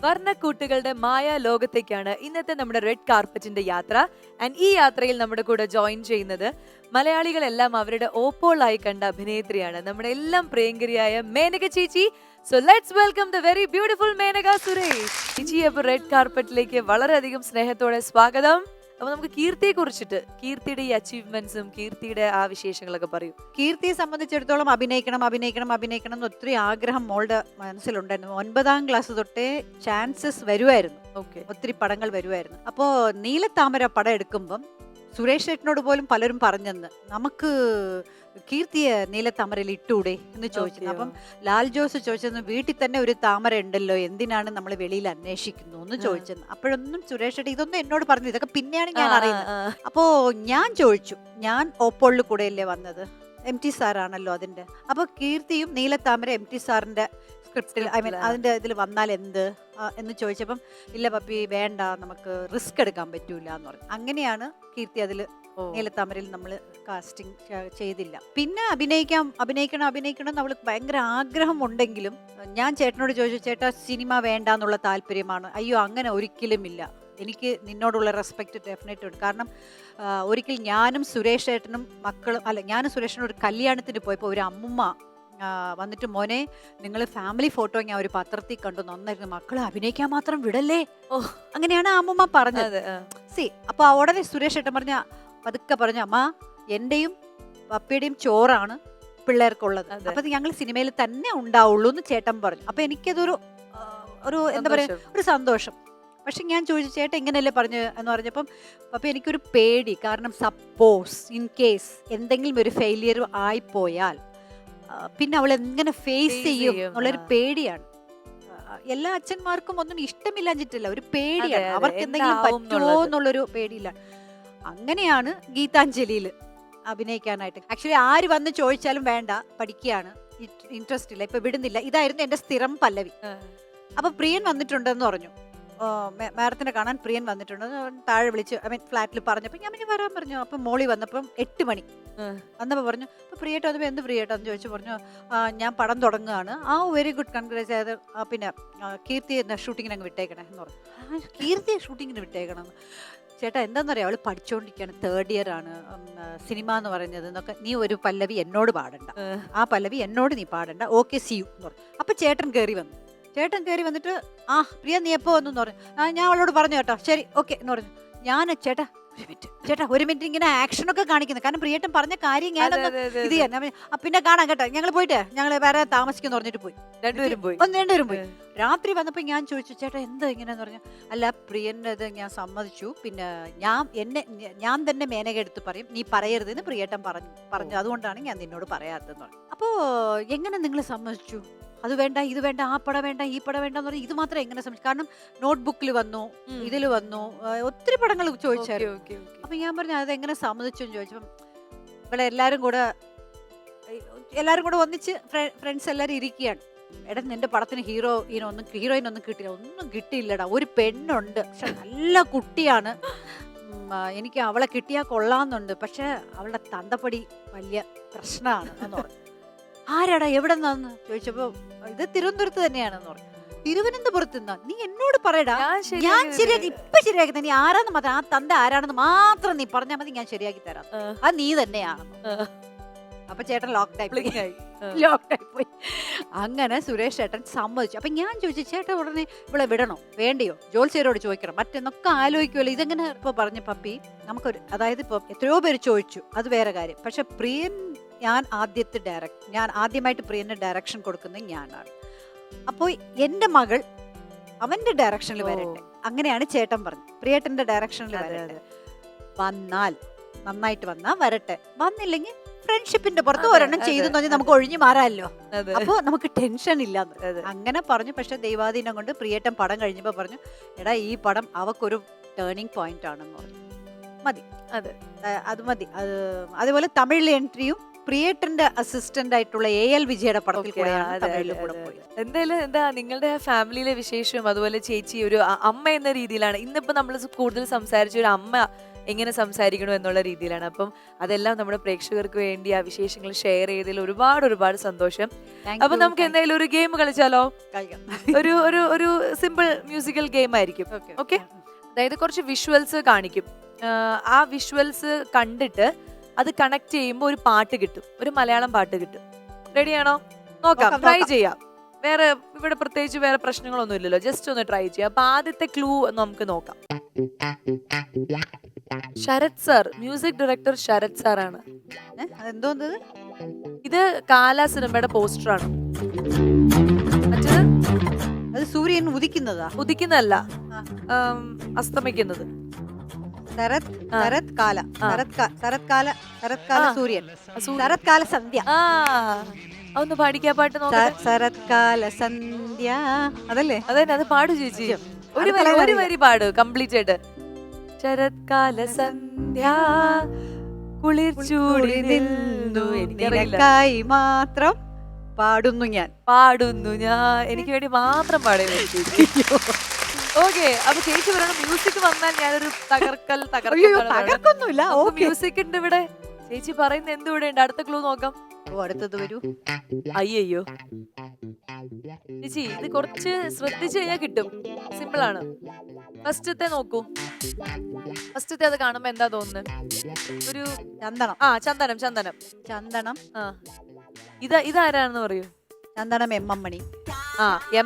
വർണ്ണക്കൂട്ടുകളുടെ മായ ലോകത്തേക്കാണ് ഇന്നത്തെ നമ്മുടെ റെഡ് കാർപ്പറ്റിന്റെ യാത്ര. ആൻഡ് ഈ യാത്രയിൽ നമ്മുടെ കൂടെ ജോയിൻ ചെയ്യുന്നത് മലയാളികളെല്ലാം അവരുടെ ഓപ്പോളായി കണ്ട അഭിനേത്രിയാണ്, നമ്മുടെ എല്ലാം പ്രിയങ്കരിയായ മേനക ചേച്ചി. So let's welcome the very beautiful Menaka Suresh ചേച്ചി. അപ്പൊ റെഡ് കാർപ്പറ്റിലേക്ക് വളരെയധികം സ്നേഹത്തോടെ സ്വാഗതം. അപ്പൊ നമുക്ക് കീർത്തിയെ കുറിച്ചിട്ട്, കീർത്തിയുടെ ഈ അച്ചീവ്മെന്റ്സും കീർത്തിയുടെ ആ വിശേഷങ്ങളൊക്കെ പറയൂ. കീർത്തിയെ സംബന്ധിച്ചിടത്തോളം അഭിനയിക്കണം എന്ന് ഒത്തിരി ആഗ്രഹം മോളുടെ മനസ്സിലുണ്ടായിരുന്നു. 9ാം ക്ലാസ് തൊട്ടേ ചാൻസസ് വരുമായിരുന്നു, ഒത്തിരി പടങ്ങൾ വരുമായിരുന്നു. അപ്പോൾ നീലത്താമര പടം എടുക്കുമ്പം സുരേഷ് ചേട്ടനോട് പോലും പലരും പറഞ്ഞെന്ന്, നമുക്ക് കീർത്തിയെ നീലത്താമരയിൽ ഇട്ടൂടെ എന്ന് ചോദിച്ചു. അപ്പം ലാൽ ജോസ് ചോദിച്ചെന്ന്, വീട്ടിൽ തന്നെ ഒരു താമര ഉണ്ടല്ലോ, എന്തിനാണ് നമ്മൾ വെളിയിൽ അന്വേഷിക്കുന്നു എന്ന് ചോദിച്ചെന്ന്. അപ്പോഴൊന്നും സുരേഷ് ചേട്ടൻ ഇതൊന്നും എന്നോട് പറഞ്ഞു, ഇതൊക്കെ പിന്നെയാണ് ഞാൻ അറിയുന്നത്. അപ്പോ ഞാൻ ചോദിച്ചു, ഞാൻ ഓപ്പോളിൽ കൂടെയല്ലേ വന്നത്, MT സാറാണല്ലോ അതിന്റെ. അപ്പൊ കീർത്തിയും നീലത്താമര MT സാറിന്റെ സ്ക്രിപ്റ്റിൽ, അതിന്റെ ഇതിൽ വന്നാൽ എന്ത് എന്ന് ചോദിച്ചപ്പം, ഇല്ല പപ്പി വേണ്ട, നമുക്ക് റിസ്ക് എടുക്കാൻ പറ്റൂല എന്ന് പറഞ്ഞു. അങ്ങനെയാണ് കീർത്തി അതിൽ നീലത്താമരയിൽ നമ്മൾ കാസ്റ്റിംഗ് ചെയ്തില്ല. പിന്നെ അഭിനയിക്കണം അവൾക്ക് ഭയങ്കര ആഗ്രഹം ഉണ്ടെങ്കിലും ഞാൻ ചേട്ടനോട് ചോദിച്ചു, ചേട്ടാ സിനിമ വേണ്ട എന്നുള്ള താല്പര്യമാണ്. അയ്യോ അങ്ങനെ ഒരിക്കലും ഇല്ല, എനിക്ക് നിന്നോടുള്ള റെസ്പെക്ട് ഡെഫിനറ്റ് ഉണ്ട്. കാരണം ഒരിക്കൽ ഞാനും സുരേഷ് ചേട്ടനും ഞാനും സുരേഷിനും ഒരു കല്യാണത്തിന് പോയപ്പോൾ ഒരു അമ്മുമ്മ വന്നിട്ട്, മോനെ നിങ്ങൾ ഫാമിലി ഫോട്ടോ ഞാൻ ഒരു പത്രത്തിൽ കണ്ടു, നന്നായിരുന്നു, മക്കളെ അഭിനയിക്കാൻ മാത്രം വിടല്ലേ, അങ്ങനെയാണ് ആ അമ്മുമ്മ പറഞ്ഞത്. അപ്പൊ ഉടനെ സുരേഷ് ചേട്ടൻ പതുക്കെ പറഞ്ഞു, അമ്മ എന്റെയും പപ്പയുടെയും ചോറാണ് പിള്ളേർക്കുള്ളത്, അപ്പൊ ഞങ്ങൾ സിനിമയിൽ തന്നെ ഉണ്ടാവുള്ളൂ എന്ന് ചേട്ടൻ പറഞ്ഞു. അപ്പൊ എനിക്കതൊരു എന്താ പറയാ, ഒരു സന്തോഷം. പക്ഷെ ഞാൻ ചോദിച്ചു, ചേട്ടൻ ഇങ്ങനെയല്ലേ പറഞ്ഞു എന്ന് പറഞ്ഞപ്പം, പപ്പ എനിക്കൊരു പേടി, കാരണം സപ്പോസ് ഇൻ കേസ് എന്തെങ്കിലും ഒരു ഫെയിലിയർ ആയിപ്പോയാൽ പിന്നെ അവൾ എങ്ങനെ ഫേസ് ചെയ്യും എന്നുള്ളൊരു പേടിയാണ്. എല്ലാ അച്ഛന്മാർക്കും ഒന്നും ഇഷ്ടമില്ലാഞ്ഞിട്ടില്ല, ഒരു പേടിയാണ്, അവർക്ക് എന്തെങ്കിലും പറ്റുമോ എന്നുള്ളൊരു പേടിയില്ല. അങ്ങനെയാണ് ഗീതാഞ്ജലിയിൽ അഭിനയിക്കാനായിട്ട്. ആക്ച്വലി ആര് വന്ന് ചോദിച്ചാലും വേണ്ട, പഠിക്കുകയാണ്, ഇൻട്രസ്റ്റ് ഇല്ല, ഇപ്പൊ വിടുന്നില്ല, ഇതായിരുന്നു എന്റെ സ്ഥിരം പല്ലവി. അപ്പൊ പ്രിയൻ വന്നിട്ടുണ്ടെന്ന് പറഞ്ഞു, മാഡത്തിനെ കാണാൻ പ്രിയൻ വന്നിട്ടുണ്ട്, താഴെ വിളിച്ച് ഫ്ലാറ്റിൽ പറഞ്ഞപ്പോൾ ഞാൻ പിന്നെ വരാൻ പറഞ്ഞു. അപ്പം മോളി വന്നപ്പം 8 മണി വന്നപ്പോൾ പറഞ്ഞു, അപ്പോൾ പ്രിയേട്ടോ വന്നപ്പോൾ എന്ത് പ്രിയേട്ടോ എന്ന് ചോദിച്ചു. പറഞ്ഞു, ഞാൻ പടം തുടങ്ങുകയാണ്. Very good, congrats. അതായത് പിന്നെ കീർത്തി ഷൂട്ടിങ്ങിന് അങ്ങ് വിട്ടേക്കണേ എന്ന് പറഞ്ഞു. കീർത്തിയെ ഷൂട്ടിങ്ങിന് വിട്ടേക്കണം ചേട്ടാ, എന്താണെന്നറിയാം, അവൾ പഠിച്ചുകൊണ്ടിരിക്കുകയാണ്, 3rd ഇയർ ആണ്, സിനിമ എന്ന് പറയുന്നത് എന്നൊക്കെ, നീ ഒരു പല്ലവി എന്നോട് പാടണ്ട, ആ പല്ലവി എന്നോട് നീ പാടണ്ട, ഓക്കെ സി യു എന്ന് പറഞ്ഞു. അപ്പം ചേട്ടൻ കയറി വന്നിട്ട്, പ്രിയ നീ എപ്പോ വന്നു പറഞ്ഞു. ഞാൻ അവളോട് പറഞ്ഞു, കേട്ടോ ശരി ഓക്കെ എന്ന് പറഞ്ഞു. ഞാൻ ചേട്ടാ ഒരു മിനിറ്റ് ഇങ്ങനെ ആക്ഷനൊക്കെ കാണിക്കുന്നത്, കാരണം പ്രിയേട്ടൻ പറഞ്ഞ കാര്യം ഞാനൊന്ന് ഇത് ചെയ്യാൻ, പിന്നെ കാണാം കേട്ടോ, ഞങ്ങൾ വേറെ താമസിക്കുന്നു പറഞ്ഞിട്ട് പോയി. രണ്ടുപേരും പോയി. രാത്രി വന്നപ്പോ ഞാൻ ചോദിച്ചു, ചേട്ടാ എന്താ ഇങ്ങനെയെന്ന് പറഞ്ഞു. അല്ല പ്രിയന്റെ ഇത് ഞാൻ സമ്മതിച്ചു, പിന്നെ ഞാൻ തന്നെ മേനക എടുത്ത് പറയും, നീ പറയരുതെന്ന് പ്രിയേട്ടൻ പറഞ്ഞു, അതുകൊണ്ടാണ് ഞാൻ നിന്നോട് പറയാത്തതെന്ന് പറഞ്ഞു. അപ്പോ എങ്ങനെ നിങ്ങൾ സമ്മതിച്ചു, അത് വേണ്ട ഇത് വേണ്ട, ആ പടം വേണ്ട ഈ പടം വേണ്ട എന്ന് പറഞ്ഞാൽ ഇത് മാത്രം എങ്ങനെ സമ്മതിച്ചു? കാരണം നോട്ട്ബുക്കിൽ വന്നു, ഇതിൽ വന്നു, ഒത്തിരി പടങ്ങൾ ചോദിച്ചായിരുന്നു. അപ്പൊ ഞാൻ പറഞ്ഞു, അതെങ്ങനെ സമ്മതിച്ചു എന്ന് ചോദിച്ചപ്പം, ഇവിടെ എല്ലാരും കൂടെ ഒന്നിച്ച് ഫ്രണ്ട്സ് എല്ലാരും ഇരിക്കുകയാണ്. എടാ നിന്റെ പടത്തിന് ഹീറോയിൻ ഒന്നും കിട്ടിയില്ല, ഒന്നും കിട്ടിയില്ലടാ, ഒരു പെണ്ണുണ്ട്, പക്ഷെ നല്ല കുട്ടിയാണ്, എനിക്ക് അവളെ കിട്ടിയാൽ കൊള്ളാന്നുണ്ട്, പക്ഷെ അവളുടെ തന്തപ്പടി വലിയ പ്രശ്നമാണ് എന്ന് പറഞ്ഞു. ആരാടാ എവിടെ നിന്നാന്ന് ചോദിച്ചപ്പോ, ഇത് തിരുവനന്തപുരത്ത് തന്നെയാണെന്ന് പറഞ്ഞു. തിരുവനന്തപുരത്ത് നിന്നാ, നീ എന്നോട് പറയടാ, ഞാൻ ശരിയാക്കി നീ ആരാന്ന് മാത്രം, ആ തന്ത ആരാണെന്ന് മാത്രം നീ പറഞ്ഞാൽ മതി, ഞാൻ ശരിയാക്കി തരാം, അത് നീ തന്നെയാണെന്ന്. അപ്പൊ ചേട്ടൻ ലോക്ക്ഡായി പോയി. അങ്ങനെ സുരേഷ് ചേട്ടൻ സമ്മതിച്ചു. അപ്പൊ ഞാൻ ചോദിച്ചു, ചേട്ടാ ഉടനെ ഇവിടെ വിടണോ വേണ്ടയോ, ജോത്സ്യരോട് ചോദിക്കണം, മറ്റെന്നൊക്കെ ആലോചിക്കുമല്ലോ, ഇതെങ്ങനെ ഇപ്പൊ പറഞ്ഞു. പപ്പി നമുക്കൊരു, അതായത് ഇപ്പൊ എത്രയോ പേര് ചോദിച്ചു, അത് വേറെ കാര്യം, പക്ഷെ പ്രിയൻ ഞാൻ ആദ്യമായിട്ട് പ്രിയന്റെ ഡയറക്ഷൻ കൊടുക്കുന്നത് ഞാനാണ്. അപ്പോൾ എൻ്റെ മകൾ അവന്റെ ഡയറക്ഷനിൽ വരട്ടെ, അങ്ങനെയാണ് ചേട്ടൻ പറഞ്ഞു, പ്രിയേട്ടന്റെ ഡയറക്ഷനിൽ വരട്ടെ, നന്നായിട്ട് വന്നാ വരട്ടെ, വന്നില്ലെങ്കിൽ ഫ്രണ്ട്ഷിപ്പിന്റെ പുറത്ത് ഒരെണ്ണം ചെയ്തു പറഞ്ഞാൽ നമുക്ക് ഒഴിഞ്ഞു മാറാമല്ലോ, അപ്പൊ നമുക്ക് ടെൻഷൻ ഇല്ലാന്ന് അങ്ങനെ പറഞ്ഞു. പക്ഷെ ദൈവാധീനം കൊണ്ട് പ്രിയേട്ടൻ പടം കഴിഞ്ഞപ്പോ പറഞ്ഞു, എടാ ഈ പടം അവക്കൊരു ടേണിംഗ് പോയിന്റ് ആണെന്ന് പറഞ്ഞു, മതി അത് മതി. അതുപോലെ തമിഴിലെ എൻട്രിയും പ്രിയേട്ടന്റെ അസിസ്റ്റന്റ് ആയിട്ടുള്ള AL വിജയുടെ പടത്തിൽ എന്തായാലും എന്താ നിങ്ങളുടെ ഫാമിലിയിലെ വിശേഷവും, അതുപോലെ ചേച്ചി ഒരു അമ്മ എന്ന രീതിയിലാണ് ഇന്നിപ്പോ നമ്മൾ കൂടുതൽ സംസാരിച്ച ഒരു അമ്മ എങ്ങനെ സംസാരിക്കണോ എന്നുള്ള രീതിയിലാണ്. അപ്പം അതെല്ലാം നമ്മുടെ പ്രേക്ഷകർക്ക് വേണ്ടി ആ വിശേഷങ്ങൾ ഷെയർ ചെയ്തതിൽ ഒരുപാട് സന്തോഷം. അപ്പൊ നമുക്ക് എന്തായാലും ഒരു ഗെയിം കളിച്ചാലോ? ഒരു ഒരു ഒരു സിമ്പിൾ മ്യൂസിക്കൽ ഗെയിം ആയിരിക്കും. ഓക്കെ, അതായത് കുറച്ച് വിഷ്വൽസ് കാണിക്കും. ആ വിഷ്വൽസ് കണ്ടിട്ട് അത് കണക്ട് ചെയ്യുമ്പോൾ ഒരു പാട്ട് കിട്ടും, ഒരു മലയാളം പാട്ട് കിട്ടും. റെഡിയാണോ? നോക്കാം, ട്രൈ ചെയ്യാം. വേറെ ഇവിടെ പ്രത്യേകിച്ച് വേറെ പ്രശ്നങ്ങളൊന്നും ഇല്ലല്ലോ, ജസ്റ്റ് ഒന്ന് ട്രൈ ചെയ്യാം. അപ്പൊ ആദ്യത്തെ ക്ലൂ നമുക്ക് നോക്കാം. Sarath sir, music director Sarath sir ആണ്. ഇത് കാല സിനിമയുടെ പോസ്റ്ററാണ്. മറ്റേത് അത് സൂര്യൻ ഉദിക്കുന്നതാ? ഉദിക്കുന്നതല്ല, അസ്തമിക്കുന്നത്. സൂര്യൻ, ശരത്കാല സന്ധ്യ. ഒന്ന് പാടിക്കാ പാട്ട് നോക്കാം. ശരത്കാല സന്ധ്യ, അതല്ലേ? അതന്നെ, അത് പാടു ചേച്ചി. ഒരു വരി പാട് കംപ്ലീറ്റ് ആയിട്ട്. ശരത്കാല സന്ധ്യ കുളിർ ചൂടി നിന്നു, എനിക്കായി മാത്രം പാടുന്നു ഞാൻ. എനിക്ക് വേണ്ടി മാത്രം പാടുന്നു. ഓക്കെ, അപ്പൊ ചേച്ചി പറയണം മ്യൂസിക് വന്നാൽ ഞാനൊരു തകർക്കൊന്നുമില്ല. മ്യൂസിക് ഉണ്ട് ഇവിടെ. ചേച്ചി പറയുന്ന എന്ത് ഇവിടെ ഉണ്ട്? അടുത്ത ക്ലൂ നോക്കാം. അടുത്തത് വരൂ. അയ്യോ ചേച്ചി, ഇത് കുറച്ച് ശ്രദ്ധിച്ചു കഴിഞ്ഞാൽ കിട്ടും. സിമ്പിൾ ആണ്. ഫസ്റ്റത്തെ നോക്കൂ. ഫസ്റ്റത്തെ അത് കാണുമ്പോ എന്താ തോന്നുന്നത്? ഒരു ചന്ദനം. ചന്ദനം. ചന്ദനം. ഇതാരാണെന്ന് പറയൂ. ചന്ദനം MM മണി.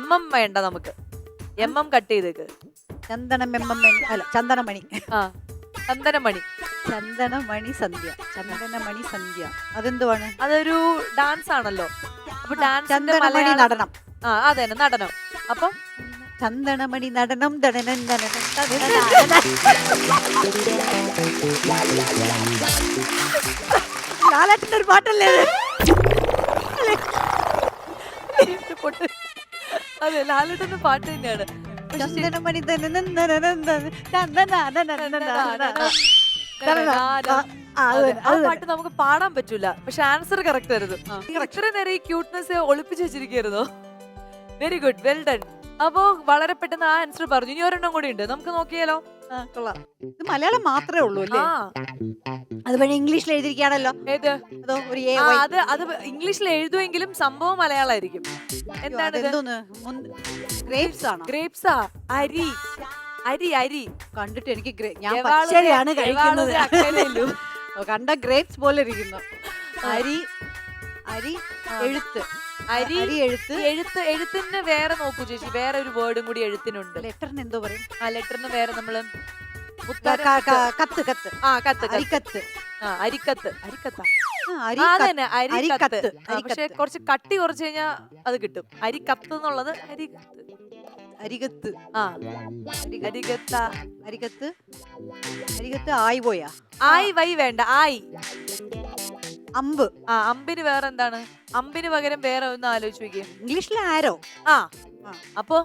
MM വേണ്ട, നമുക്ക് MM കട്ട് ചെയ്തേക്ക്. ചന്ദനം MM മണി അല്ല, ചന്ദനമണി. ചന്ദനമണി. ചന്ദനമണി സന്ധ്യ. ചന്ദനമണി സന്ധ്യ അതെന്തുവാണ്? അതൊരു ഡാൻസ് ആണല്ലോ. അപ്പൊ ചന്ദനമണി നടനം. അതെ, നടനം. അപ്പൊ ചന്ദനമണി നടനം. ലാലേട്ടന്റെ ഒരു പാട്ടല്ലേ? അതെ, ലാലേട്ടന്റെ പാട്ട് തന്നെയാണ്. ചന്ദനമണി ആ പാട്ട് നമുക്ക് പാടാൻ പറ്റൂല, പക്ഷെ ആൻസർ കറക്റ്റ് ആയിരുന്നു. ഇത്ര നേരം ഈ ക്യൂട്ട്നെസ് ഒളിപ്പിച്ചു വെച്ചിരിക്കുന്നു. Very good, well done. അപ്പോ വളരെ പെട്ടെന്ന് ആ ആൻസർ പറഞ്ഞു. ഇനി ഒരെണ്ണം കൂടി ഉണ്ട്, നമുക്ക് നോക്കിയാലോ? ഇത് മലയാളം മാത്രമേ ഉള്ളൂ അല്ലേ? അത് വഴി ഇംഗ്ലീഷിൽ എഴുതിയിരിക്കുകയാണല്ലോ. ഏത്? അത് ഇംഗ്ലീഷിൽ എഴുതുമെങ്കിലും സംഭവം മലയാളമായിരിക്കും. എന്താണ്? ഗ്രേപ്സാ? അരി. കണ്ടിട്ട് എനിക്ക് ഞാൻ പച്ചരിയാണ് കഴിക്കുന്നത്. കണ്ട ഗ്രേപ്സ് പോലെ ഇരിക്കുന്നു. അരി എഴുത്ത്. എഴുത്തിന് വേറെ നോക്കൂ ചേച്ചി, വേറെ ഒരു വേർഡും കൂടി എഴുത്തിനുണ്ട്. ലെറ്ററിന് എന്തോ പറയും? ലെറ്ററിന് വേറെ നമ്മള് അരിക്കത്ത്. പക്ഷെ കുറച്ച് കട്ടി കുറച്ച് കഴിഞ്ഞാ അത് കിട്ടും. അരിക്കത്ത് എന്നുള്ളത് അരികത്ത്. ആയി പോയാ? ആയി വൈ വേണ്ട, ആയി. അമ്പ്. അമ്പിന് വേറെ എന്താണ്? അമ്പിന് പകരം വേറെ ഒന്ന് ആലോചിച്ച് നോക്കിയേ. ഇംഗ്ലീഷിൽ ആരോ. അപ്പോ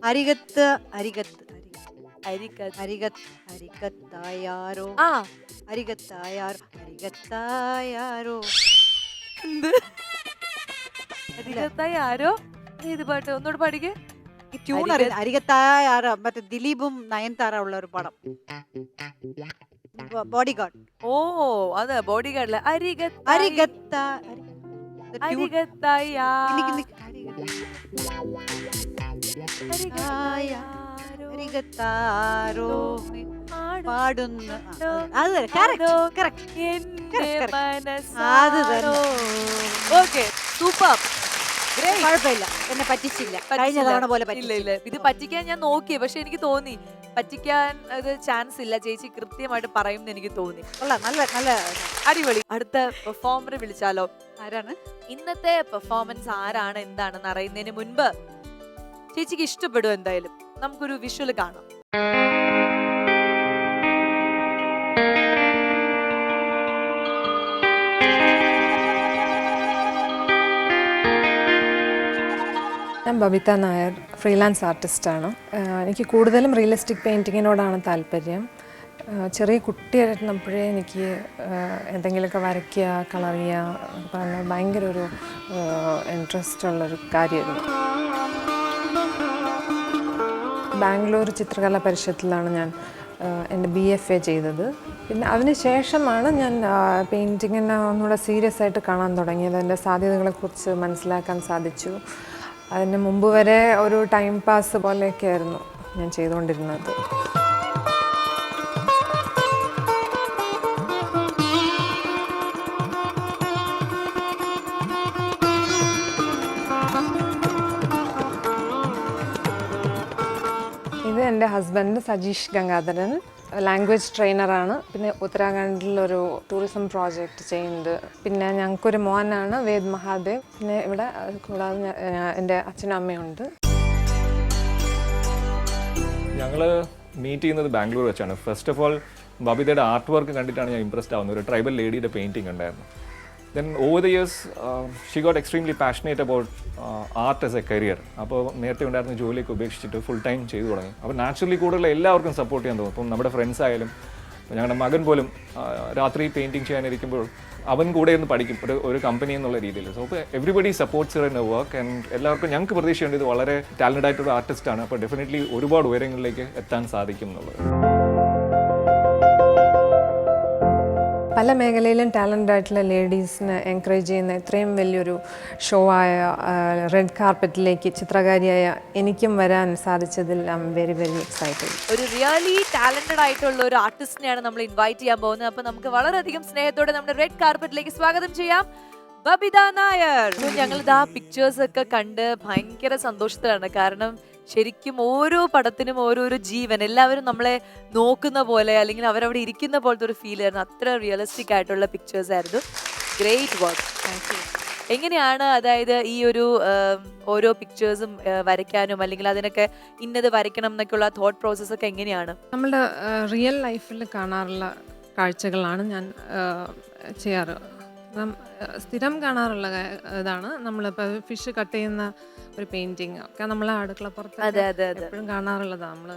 അരികത്തായാരോ. അരികത്തായാരോ? ഏത് പാട്ട്? ഒന്നുകൂടെ പാടിക്കേ. അരികത്തായാരോ, മറ്റേ ദിലീപും നയൻതാര ഉള്ള ഒരു പടം. Body guard. അതെ, ബോഡി ഗാർഡിലെ പാടുന്നു. സൂപ്പർ. കുഴപ്പമില്ല, എന്നെ പറ്റിച്ചില്ല. കഴിഞ്ഞ തവണ പോലെ ഇല്ല. ഇത് പറ്റിക്കാൻ ഞാൻ നോക്കി, പക്ഷെ എനിക്ക് തോന്നി പറ്റിക്കാൻ ചാൻസ് ഇല്ല. ചേച്ചി കൃത്യമായിട്ട് പറയും എന്ന് എനിക്ക് തോന്നി. നല്ല അടിപൊളി. അടുത്ത പെർഫോമറെ വിളിച്ചാലോ? ആരാണ് ഇന്നത്തെ പെർഫോമൻസ്? ആരാണ് എന്താണെന്ന് അറിയുന്നതിന് മുൻപ് ചേച്ചിക്ക് ഇഷ്ടപ്പെടും എന്തായാലും. നമുക്കൊരു വിഷ്വൽ കാണാം. ഞാൻ ബബിത നായർ, ഫ്രീലാൻസ് ആർട്ടിസ്റ്റാണ്. എനിക്ക് കൂടുതലും റിയലിസ്റ്റിക് പെയിൻറ്റിങ്ങിനോടാണ് താല്പര്യം. ചെറിയ കുട്ടിയായിരുന്നപ്പോഴേ എനിക്ക് എന്തെങ്കിലുമൊക്കെ വരയ്ക്കുക, കളർ ചെയ്യുക പറഞ്ഞാൽ ഭയങ്കര ഒരു ഇൻട്രസ്റ്റ് ഉള്ളൊരു കാര്യമായിരുന്നു. ബാംഗ്ലൂർ ചിത്രകലാ പരിഷത്തിലാണ് ഞാൻ എൻ്റെ BFA ചെയ്തത്. പിന്നെ അതിന് ശേഷമാണ് ഞാൻ പെയിൻറ്റിങ്ങിനെ ഒന്നുകൂടെ സീരിയസ് ആയിട്ട് കാണാൻ തുടങ്ങിയത്. അതിൻ്റെ സാധ്യതകളെക്കുറിച്ച് മനസ്സിലാക്കാൻ സാധിച്ചു. അതിന് മുമ്പ് വരെ ഒരു ടൈം പാസ് പോലെയൊക്കെ ആയിരുന്നു ഞാൻ ചെയ്തുകൊണ്ടിരുന്നത്. ഇത് എൻ്റെ ഹസ്ബൻഡ് സജീഷ് ഗംഗാധരൻ, ലാംഗ്വേജ് ട്രെയിനറാണ്. പിന്നെ ഉത്തരാഖണ്ഡിലൊരു ടൂറിസം പ്രോജക്റ്റ് ചെയ്യുന്നുണ്ട്. പിന്നെ ഞങ്ങൾക്കൊരു മോനാണ് വേദ് മഹാദേവ്. പിന്നെ ഇവിടെ കൂടാതെ എൻ്റെ അച്ഛനും അമ്മയുണ്ട്. ഞങ്ങൾ മീറ്റ് ചെയ്യുന്നത് ബാംഗ്ലൂർ വെച്ചാണ്. ഫസ്റ്റ് ഓഫ് ഓൾ ബബിതയുടെ ആർട്ട് വർക്ക് കണ്ടിട്ടാണ് ഞാൻ ഇംപ്രസ്ഡ് ആവുന്നത്. ഒരു ട്രൈബൽ ലേഡിയുടെ പെയിൻറ്റിംഗ് ഉണ്ടായിരുന്നു. Then over the years she got extremely passionate about art as a career. അപ്പോൾ നേരത്തെ ഉണ്ടായിരുന്ന ജോലിയൊക്കെ ഉപേക്ഷിച്ചിട്ട് ഫുൾ ടൈം ചെയ്തു തുടങ്ങി. അപ്പോൾ നാച്ചുറലി കൂടുതൽ എല്ലാവർക്കും സപ്പോർട്ട് ചെയ്യാൻ തോന്നും. ഇപ്പം നമ്മുടെ ഫ്രണ്ട്സ് ആയാലും ഞങ്ങളുടെ മകൻ പോലും രാത്രി പെയിൻറ്റിങ് ചെയ്യാനിരിക്കുമ്പോൾ അവൻ കൂടെ ഒന്ന് പഠിക്കും ഒരു കമ്പനി എന്നുള്ള രീതിയിൽ. സോ അപ്പോൾ everybody supports in A work. And എല്ലാവർക്കും ഞങ്ങൾക്ക് പ്രതീക്ഷയുണ്ട് ഇത് വളരെ ടാലൻറ്റഡ് ആയിട്ടൊരു ആർട്ടിസ്റ്റാണ്. അപ്പോൾ ഡെഫിനറ്റ്ലി ഒരുപാട് ഉയരങ്ങളിലേക്ക് എത്താൻ സാധിക്കും എന്നുള്ളത്. പല മേഖലയിലും ടാലൻ്റ് ആയിട്ടുള്ള ലേഡീസിനെ എൻകറേജ് ചെയ്യുന്ന ഇത്രയും വലിയൊരു ഷോ ആയ റെഡ് കാർപ്പറ്റിലേക്ക് ചിത്രകാരിയായ എനിക്കും വരാൻ സാധിച്ചതിൽ I am very very excited. ഒരു റിയലി ടാലന്റഡ് ആയിട്ടുള്ള ഒരു ആർട്ടിസ്റ്റിനെയാണ് നമ്മൾ ഇൻവൈറ്റ് ചെയ്യാൻ പോകുന്നത്. അപ്പൊ നമുക്ക് വളരെയധികം സ്നേഹത്തോടെ നമ്മുടെ റെഡ് കാർപ്പറ്റിലേക്ക് സ്വാഗതം ചെയ്യാം ബബിത നായർ. ഞങ്ങളിത് ആ പിക്ചേഴ്സ് ഒക്കെ കണ്ട് ഭയങ്കര സന്തോഷത്തിലാണ്. കാരണം ശരിക്കും ഓരോ പടത്തിനും ഓരോരോ ജീവൻ, എല്ലാവരും നമ്മളെ നോക്കുന്ന പോലെ അല്ലെങ്കിൽ അവരവിടെ ഇരിക്കുന്ന പോലത്തെ ഒരു ഫീൽ ആയിരുന്നു. അത്ര റിയലിസ്റ്റിക് ആയിട്ടുള്ള പിക്ചേഴ്സ് ആയിരുന്നു. Great work. Thank you. എങ്ങനെയാണ് അതായത് ഈ ഒരു ഓരോ പിക്ചേഴ്സും വരയ്ക്കാനും അല്ലെങ്കിൽ അതിനൊക്കെ ഇന്നത് വരയ്ക്കണം എന്നൊക്കെയുള്ള തോട്ട് പ്രോസസ് ഒക്കെ എങ്ങനെയാണ്? നമ്മളുടെ റിയൽ ലൈഫിൽ കാണാറുള്ള കാഴ്ചകളാണ് ഞാൻ ചെയ്യാറ്. സ്ഥിരം കാണാറുള്ള ഇതാണ്. നമ്മളിപ്പോൾ ഫിഷ് കട്ട് ചെയ്യുന്ന ഒരു പെയിൻറ്റിങ് ഒക്കെ നമ്മൾ അടുക്കളപ്പുറത്ത് എപ്പോഴും കാണാറുള്ളതാണ്. നമ്മൾ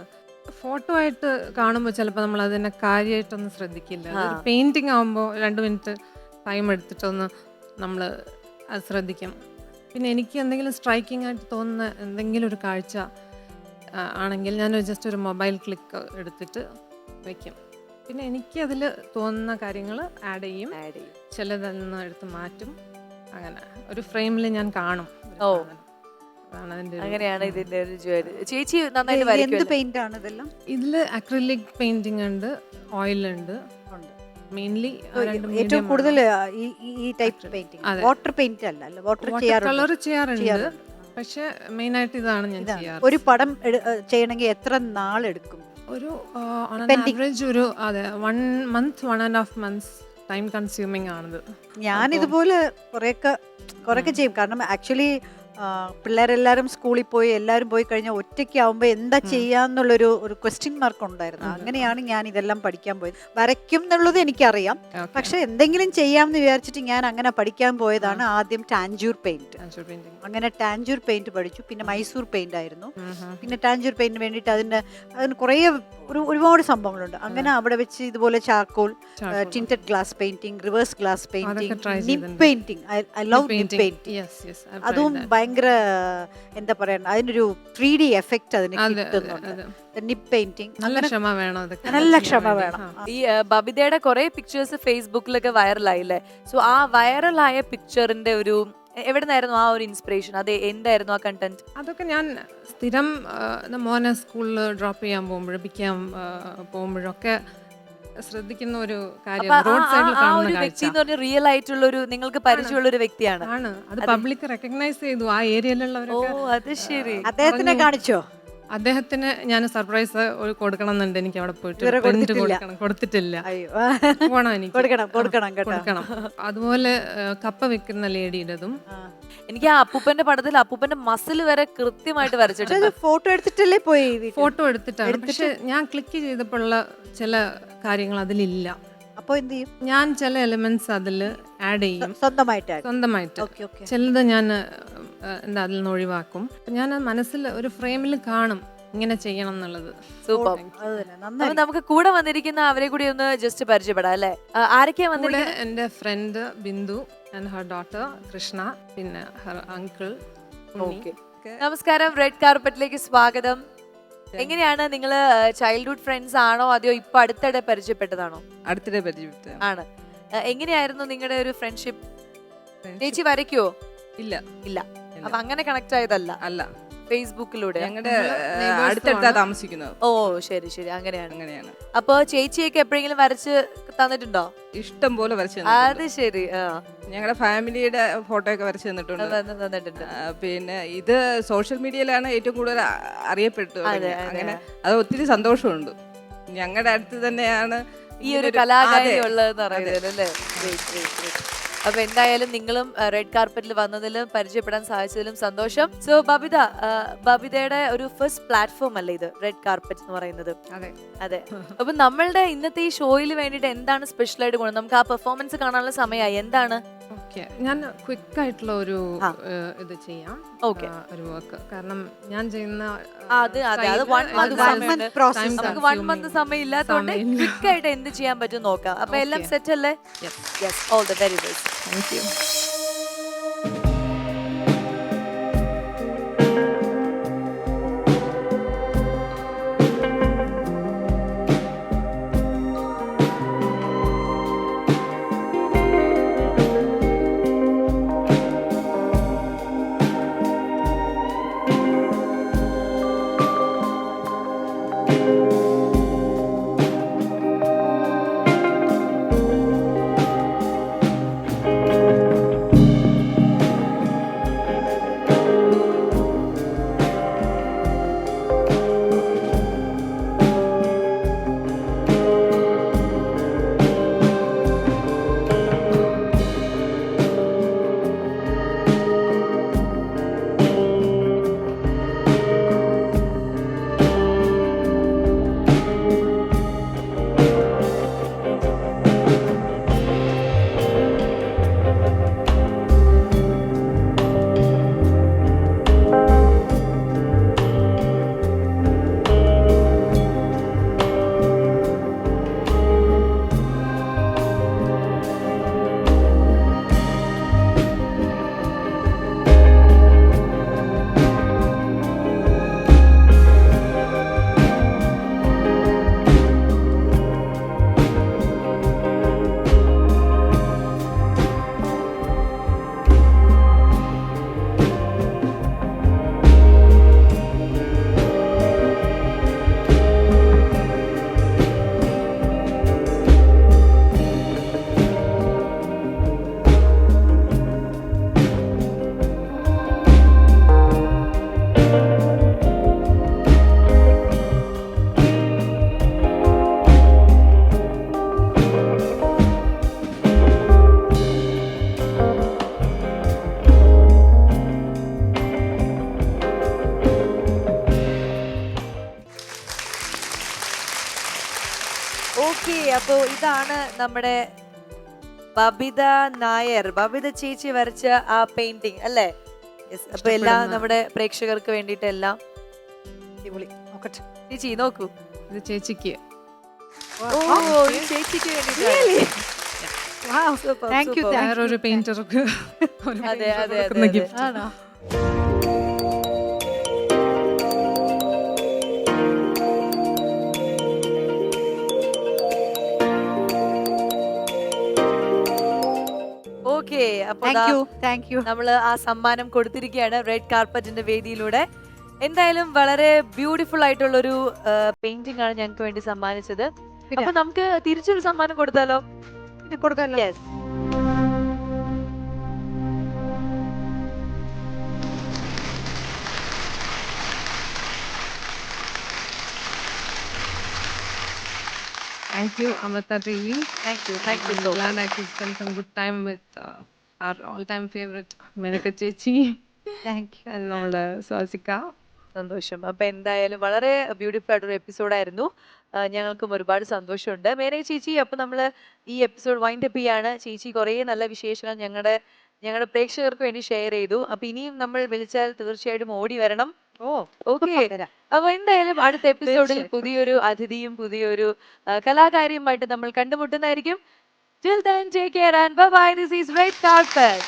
ഫോട്ടോ ആയിട്ട് കാണുമ്പോൾ ചിലപ്പോൾ നമ്മൾ അതിനെ കാര്യമായിട്ടൊന്നും ശ്രദ്ധിക്കില്ല. പെയിൻറ്റിങ് ആകുമ്പോൾ 2 മിനിറ്റ് ടൈം എടുത്തിട്ടൊന്ന് നമ്മൾ അത് ശ്രദ്ധിക്കും. പിന്നെ എനിക്ക് എന്തെങ്കിലും സ്ട്രൈക്കിംഗ് ആയിട്ട് തോന്നുന്ന എന്തെങ്കിലും ഒരു കാഴ്ച ആണെങ്കിൽ ഞാൻ ജസ്റ്റ് ഒരു മൊബൈൽ ക്ലിക്ക് എടുത്തിട്ട് വയ്ക്കും. പിന്നെ എനിക്ക് അതിൽ തോന്നുന്ന കാര്യങ്ങൾ ആഡ് ചെയ്യും, ചിലതിൽ നിന്ന് എടുത്ത് മാറ്റും. അങ്ങനെ ഒരു ഫ്രെയിമിൽ ഞാൻ കാണും. ഓ, അങ്ങനെയാണ് ഇതിന്റെ ഒരു ചേച്ചി നന്നായിട്ട് വരയ്ക്കും. ഇതിൽ അക്രിലിക് പെയിന്റിംഗ് ഉണ്ട്, ഓയിൽ ഉണ്ട്. മെയിൻലി ഏറ്റവും കൂടുതൽ ഈ ടൈപ്പ് പെയിന്റിംഗ്, വാട്ടർ പെയിന്റ് അല്ല, വാട്ടർ കളർ ചെയ്യാറുണ്ട്. പക്ഷെ മെയിൻ ആയിട്ട് ഇതാണ് ഞാൻ ചെയ്യാറ്. ഒരു പടം ചെയ്യണമെങ്കിൽ എത്ര നാളെടുക്കും? ഒരു ആവറേജ് ഒരു 1 month 1.5 months ടൈം കൺസ്യൂമിങ് ആണിത്. ഞാനിതുപോലെ കുറേയൊക്കെ ചെയ്യും. കാരണം ആക്ച്വലി പിള്ളേരെല്ലാവരും സ്കൂളിൽ പോയി എല്ലാവരും പോയി കഴിഞ്ഞാൽ ഒറ്റയ്ക്കാവുമ്പോൾ എന്താ ചെയ്യാന്നുള്ളൊരു ക്വസ്റ്റ്യൻ മാർക്ക് ഉണ്ടായിരുന്നു. അങ്ങനെയാണ് ഞാൻ ഇതെല്ലാം പഠിക്കാൻ പോയത്. വരയ്ക്കും എന്നുള്ളത് എനിക്കറിയാം, പക്ഷെ എന്തെങ്കിലും ചെയ്യാമെന്ന് വിചാരിച്ചിട്ട് ഞാൻ അങ്ങനെ പഠിക്കാൻ പോയതാണ്. ആദ്യം ടാഞ്ചൂർ പെയിന്റ്, അങ്ങനെ ടാഞ്ചൂർ പെയിന്റ് പഠിച്ചു. പിന്നെ മൈസൂർ പെയിന്റ് ആയിരുന്നു. പിന്നെ ടാഞ്ചൂർ പെയിന്റിന് വേണ്ടിയിട്ട് അതിന് കുറേ ഒരുപാട് സംഭവങ്ങളുണ്ട്. അങ്ങനെ അവിടെ വെച്ച് ഇതുപോലെ charcoal, tinted glass painting, reverse glass painting, nib painting. I love nib painting. അതും ഭയങ്കര എന്താ പറയാ, അതിനൊരു 3D എഫക്റ്റ് അതിന് കിട്ടുന്നുണ്ട്. നിപ്പ് പെയിന്റിംഗ് നല്ല ക്ഷമ വേണം. ഈ ബബിതയുടെ കുറെ പിക്ചേഴ്സ് ഫേസ്ബുക്കിലൊക്കെ വൈറലായില്ലേ? സോ ആ വൈറലായ പിക്ചറിന്റെ ഒരു എവിടുന്നായിരുന്നു ആ ഒരു ഇൻസ്പിറേഷൻ? അത് എന്തായിരുന്നു ആ കണ്ടന്റ്? അതൊക്കെ ഞാൻ സ്ഥിരം മോനെ സ്കൂളിൽ ഡ്രോപ്പ് ചെയ്യാൻ പോകുമ്പോഴും പിക്കാൻ പോകുമ്പോഴൊക്കെ ശ്രദ്ധിക്കുന്ന ഒരു കാര്യം. റോഡ് സൈഡിൽ കാണുന്ന കാഴ്ച റിയൽ ആയിട്ടുള്ള ഒരു നിങ്ങൾക്ക് പരിചയമുള്ള ഒരു വ്യക്തിയാണ്. അത് പബ്ലിക് റെക്കഗ്നൈസ് ചെയ്തു. ആ ഏരിയയിലുള്ളവരൊക്കെ. ഓ, അത് ശരി. അദ്ദേഹത്തിനെ കാണിച്ചോ? അദ്ദേഹത്തിന് ഞാൻ സർപ്രൈസ് കൊടുക്കണം എന്നുണ്ട്. എനിക്ക് അവിടെ പോയിട്ട് കൊടുത്തിട്ടില്ല. പോണം, എനിക്ക് കൊടുക്കണം. അതുപോലെ കപ്പ വെക്കുന്ന ലേഡിയുടേതും എനിക്ക് ആ അപ്പൂപ്പന്റെ പടത്തിൽ അപ്പൂപ്പന്റെ മസിൽ വരെ കൃത്യമായിട്ട് വരച്ചിട്ടുണ്ട്. ഫോട്ടോ എടുത്തിട്ടല്ലേ പോയി? ഫോട്ടോ എടുത്തിട്ടാണ്. പക്ഷെ ഞാൻ ക്ലിക്ക് ചെയ്തപ്പോഴുള്ള ചില കാര്യങ്ങൾ അതിലില്ല. അപ്പൊ എന്ത് ചെയ്യും? ഞാൻ ചില എലിമെന്റ്സ് അതിൽ ആഡ് ചെയ്യും സ്വന്തമായിട്ട്. ചിലത് ഞാൻ അതിൽ നിന്ന് ഒഴിവാക്കും. ഞാൻ മനസ്സിൽ ഒരു ഫ്രെയിമിൽ കാണും ഇങ്ങനെ ചെയ്യണം എന്നുള്ളത്. സൂപ്പർ. നമുക്ക് കൂടെ വന്നിരിക്കുന്ന അവരെ കൂടി ഒന്ന് ജസ്റ്റ് പരിചയപ്പെടാം അല്ലേ? ആരൊക്കെയാ വന്നിരിക്കുന്നത്? എന്റെ friend Bindu and her daughter Krishna, പിന്നെ ഹർ അങ്കിൾ. നമസ്കാരം, റെഡ് കാർപ്പറ്റിലേക്ക് സ്വാഗതം. എങ്ങനെയാണ് നിങ്ങള് ചൈൽഡ്ഹുഡ് ഫ്രണ്ട്സ് ആണോ അതെയോ ഇപ്പൊ അടുത്തിടെ പരിചയപ്പെട്ടതാണോ? അടുത്തിടെ പരിചയപ്പെട്ട. ആണ്. എങ്ങനെയായിരുന്നു നിങ്ങളുടെ ഒരു ഫ്രണ്ട്ഷിപ്പ്? ചേച്ചി വരയ്ക്കുവോ? ഇല്ല ഇല്ല. അപ്പൊ അങ്ങനെ കണക്ട് ആയതല്ല, അല്ല, ഫേസ്ബുക്കിലൂടെ. ഞങ്ങളുടെ അടുത്തടുത്താ താമസിക്കുന്നത്. ഓ ശരി ശരി, അങ്ങനെയാണ്. അങ്ങനെയാണ്. അപ്പൊ ചേച്ചിയൊക്കെ എപ്പോഴെങ്കിലും വരച്ച് തന്നിട്ടുണ്ടോ? ഇഷ്ടം പോലെ വരച്ചു അത് ശരി. ഞങ്ങളുടെ ഫാമിലിയുടെ ഫോട്ടോ ഒക്കെ വരച്ചു തന്നിട്ടുണ്ട്. തന്നിട്ടുണ്ട്. പിന്നെ ഇത് സോഷ്യൽ മീഡിയയിലാണ് ഏറ്റവും കൂടുതൽ അറിയപ്പെട്ടു. അതെ, അങ്ങനെ അത് ഒത്തിരി സന്തോഷമുണ്ട്. ഞങ്ങളുടെ അടുത്ത് തന്നെയാണ് ഈ ഒരു കലാകാരി ഉള്ളതെന്ന് പറയുന്നത് അല്ലേ? അപ്പൊ എന്തായാലും നിങ്ങളും റെഡ് കാർപ്പറ്റിൽ വന്നതിലും പരിചയപ്പെടാൻ സാധിച്ചതിലും സന്തോഷം. സോ ബബിത, ബബിതയുടെ ഒരു ഫസ്റ്റ് പ്ലാറ്റ്ഫോം അല്ലേ ഇത്, റെഡ് കാർപ്പറ്റ് എന്ന് പറയുന്നത്? അതെ. അതെ. അപ്പൊ നമ്മളുടെ ഇന്നത്തെ ഈ ഷോയിൽ വേണ്ടിയിട്ട് എന്താണ് സ്പെഷ്യൽ ആയിട്ട് ഗുണം? നമുക്ക് ആ പെർഫോമൻസ് കാണാനുള്ള സമയമായി. എന്താണ്? ഓക്കെ, ഞാൻ ക്വിക്ക് ആയിട്ടുള്ള ഒരു ഇത് ചെയ്യാം. ഓക്കെ. ഒരു വർക്ക്. കാരണം ഞാൻ ചെയ്യുന്ന അത് 1 month process. നമുക്ക് 1 month സമയം ഇല്ലാത്തതുകൊണ്ട് ക്വിക്ക് ആയിട്ട് എന്ത് ചെയ്യാൻ പറ്റും നോക്കാം. അപ്പൊ എല്ലാം സെറ്റ് അല്ലേ? Yes, all the very best. Thank you. Okay. അപ്പോ ഇതാണ് നമ്മുടെ ബബിത നായർ, ബബിത ചേച്ചി വരച്ച ആ പെയിന്റിംഗ് അല്ലേ? അപ്പൊ എല്ലാം നമ്മുടെ പ്രേക്ഷകർക്ക് വേണ്ടിയിട്ട് എല്ലാം നോക്കട്ടെ. ചേച്ചി നോക്കൂ. ഇത് ചേച്ചിക്ക്. ഓ, ഇത് ചേച്ചിക്ക് വേണ്ടിയിട്ട്. Thank you. വേറൊരു പെയിന്റർക്ക് അതെ അതെ അതെ. ഗിഫ്റ്റ്. ആണോ? ഓക്കെ. അപ്പൊ താങ്ക് യു. നമ്മള് ആ സമ്മാനം കൊടുത്തിരിക്കുകയാണ് റെഡ് കാർപ്പറ്റിന്റെ വേദിയിലൂടെ. എന്തായാലും വളരെ ബ്യൂട്ടിഫുൾ ആയിട്ടുള്ള ഒരു പെയിന്റിംഗ് ആണ് ഞങ്ങൾക്ക് വേണ്ടി സമ്മാനിച്ചത്. അപ്പൊ നമുക്ക് തിരിച്ചൊരു സമ്മാനം കൊടുത്താലോ? കൊടുക്കാമല്ലോ. Yes. Thank you, Amrita TV. Thank you. Thank you I'm so glad much. I could spend some good time with our all-time favorite Menaka Chechi thank you. and നമ്മുടെ Swasika. സന്തോഷം. അപ്പൊ എന്തായാലും വളരെ ബ്യൂട്ടിഫുൾ ആയിട്ടൊരു എപ്പിസോഡായിരുന്നു. ഞങ്ങൾക്കും ഒരുപാട് സന്തോഷമുണ്ട്. മേനക ചേച്ചി, അപ്പൊ നമ്മള് ഈ എപ്പിസോഡ് വൈൻഡ് അപ്പ് ചെയ്യാണ്. ചേച്ചി കുറേ നല്ല വിശേഷങ്ങൾ ഞങ്ങളുടെ പ്രേക്ഷകർക്ക് വേണ്ടി ഷെയർ ചെയ്തു. അപ്പൊ ഇനിയും നമ്മൾ വിളിച്ചാൽ തീർച്ചയായിട്ടും ഓടി വരണം. ഓക്കെ. അപ്പൊ എന്തായാലും അടുത്ത എപ്പിസോഡിൽ പുതിയൊരു അതിഥിയും പുതിയൊരു കലാകാരിയുമായിട്ട് നമ്മൾ കണ്ടുമുട്ടുന്നതായിരിക്കും. Till then, take care and bye bye. This is Red Carpet.